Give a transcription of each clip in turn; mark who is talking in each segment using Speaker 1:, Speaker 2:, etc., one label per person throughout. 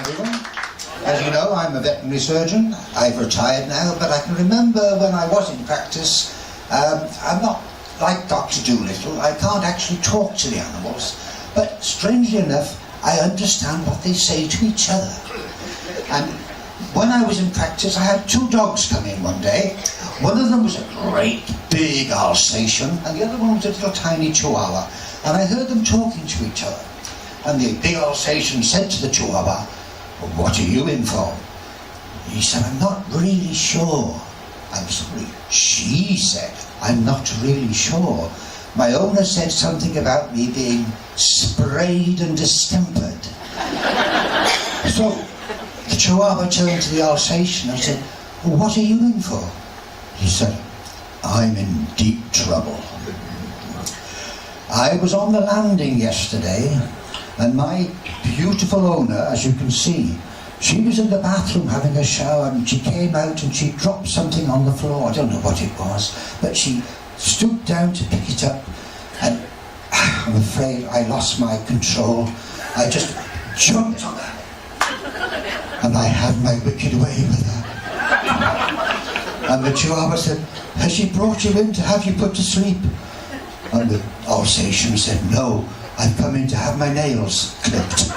Speaker 1: everyone. As you know, I'm a veterinary surgeon. I've retired now, but I can remember when I was in practice, I'm not like Dr. Dolittle. I can't actually talk to the animals, but strangely enough, I understand what they say to each other. And when I was in practice, I had two dogs come in one day. One of them was a great big Alsatian, and the other one was a little tiny Chihuahua. And I heard them talking to each other. And the big Alsatian said to the Chihuahua, "Well, what are you in for?" He said, "I'm not really sure." "I'm sorry." She said, "I'm not really sure. My owner said something about me being sprayed and distempered." So the Chihuahua turned to the Alsatian and said, "Well, what are you in for?" He said, "I'm in deep trouble. I was on the landing yesterday, and my beautiful owner, as you can see, she was in the bathroom having a shower, and she came out and she dropped something on the floor. I don't know what it was, but she stooped down to pick it up, and I'm afraid I lost my control. I just jumped on her, and I had my wicked way with her." And the Chihuahua said, "Has she brought you in to have you put to sleep?" And the Alsatian said, "No, I've come in to have my nails clipped."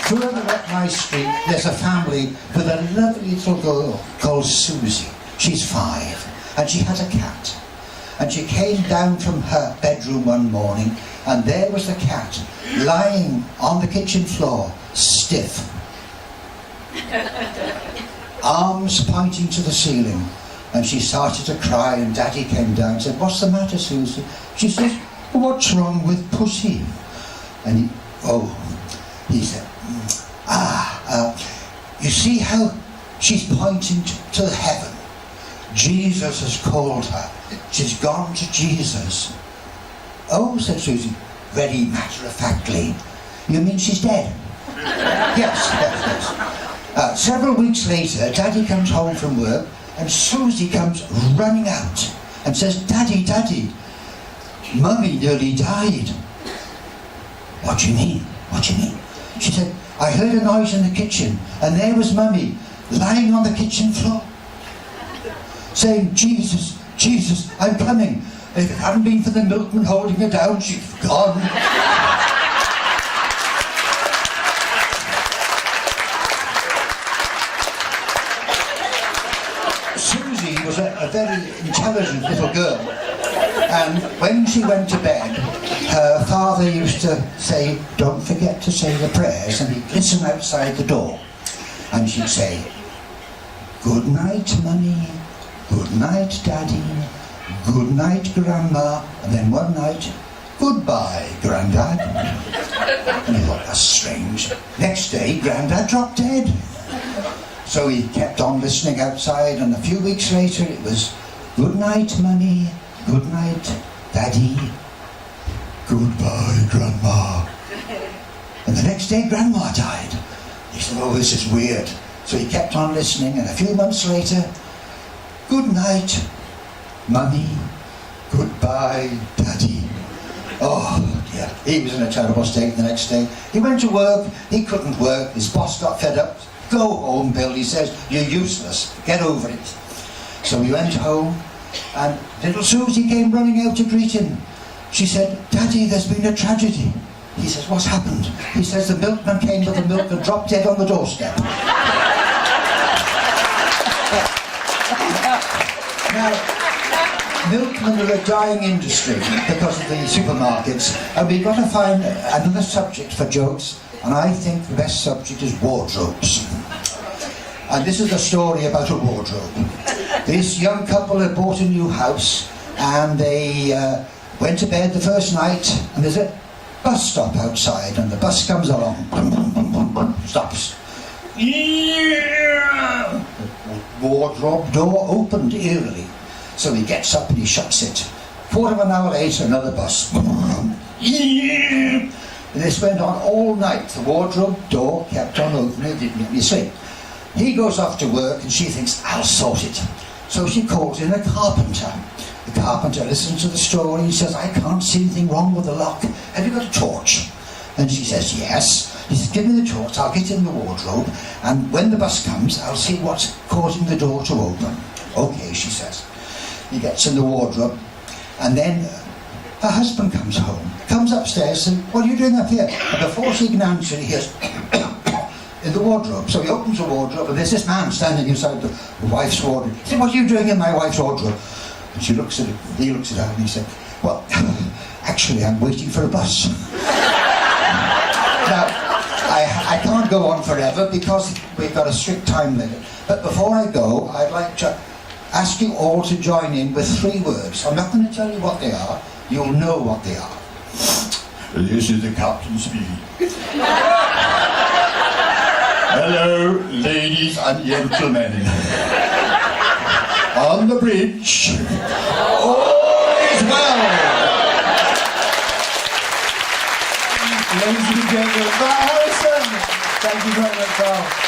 Speaker 1: Further up my street, there's a family with a lovely little girl called Susie. She's 5, and she had a cat. And she came down from her bedroom one morning, and there was the cat lying on the kitchen floor, stiff. Arms pointing to the ceiling, and she started to cry, and Daddy came down and said, "What's the matter, Susie?" She says, "What's wrong with Pussy?" And he said, "You see how she's pointing to heaven? Jesus has called her. She's gone to Jesus." "Oh," said Susie, very matter-of-factly, "you mean she's dead?" Yes. Several weeks later, Daddy comes home from work, and Susie comes running out and says, Daddy, Mummy nearly died." What do you mean? She said, "I heard a noise in the kitchen, and there was Mummy lying on the kitchen floor, saying, 'Jesus, I'm coming. If it hadn't been for the milkman holding her down, she'd have gone.'" Susie was a very intelligent little girl, and when she went to bed, her father used to say, "Don't forget to say the prayers," and he'd listen outside the door, and she'd say, "Good night, Mummy. Good night, Daddy. Good night, Grandma." And then one night, "Goodbye, Grandad." And he thought, that's strange. Next day, Grandad dropped dead. So he kept on listening outside, and a few weeks later it was, "Good night, Mummy. Good night, Daddy. Goodbye, Grandma." And the next day, Grandma died. He said, "Oh, this is weird." So he kept on listening, and a few months later, "Good night, Mummy. Goodbye, Daddy." Oh, dear. He was in a terrible state the next day. He went to work. He couldn't work. His boss got fed up. "Go home, Bill," he says. "You're useless. Get over it." So he went home, and little Susie came running out to greet him. She said, "Daddy, there's been a tragedy." He says, "What's happened?" He says, "The milkman came with the milk and dropped dead on the doorstep." Now, milkmen are a dying industry because of the supermarkets, and we've got to find another subject for jokes, and I think the best subject is wardrobes. And this is a story about a wardrobe. This young couple had bought a new house, and they went to bed the first night, and there's a bus stop outside, and the bus comes along, stops. The wardrobe door opened eerily, so he gets up and he shuts it. Quarter of an hour later, another bus. And this went on all night. The wardrobe door kept on opening, it didn't let me sleep. He goes off to work, and she thinks, "I'll sort it." So she calls in a carpenter. The carpenter listens to the story. He says, I can't see anything wrong with the lock. Have you got a torch? And she says, yes. He says, give me the torch, I'll get in the wardrobe, and when the bus comes, I'll see what's causing the door to open. Okay, she says. He gets in the wardrobe, and then her husband comes home, comes upstairs and, what are you doing up here? And before she can answer, he hears in the wardrobe. So he opens the wardrobe, and there's this man standing inside the wife's wardrobe. He said, what are you doing in my wife's wardrobe? And she looks at him, he looks at her, and he said, well, actually, I'm waiting for a bus. Now, I can't go on forever because we've got a strict time limit. But before I go, I'd like to ask you all to join in with 3 words. I'm not going to tell you what they are. You'll know what they are. This is the captain speaking. Hello, ladies and gentlemen. On the bridge, all is well. Ladies and gentlemen, Harrison. Thank you very much, Carl.